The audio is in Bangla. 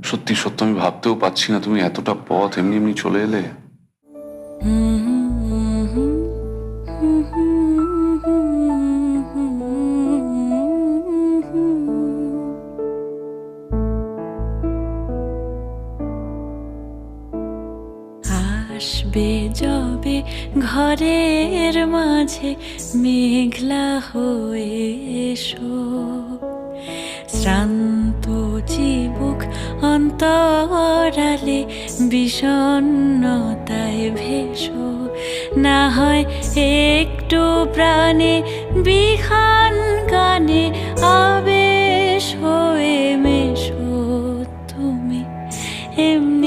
সত্যি সত্যি আমি ভাবতেও পারছি না তুমি এতটা পথ এমনি এমনি চলে এলে। আসবে যবে ঘরের মাঝে মেঘলা হয়ে এসো, শ্রান্ত চিবুক অন্তরালে বিষণ্ণতায় ভেসো, না হয় একটু প্রাণে বিহান গানে আবেশ হয়ে মেশো তুমি এমনি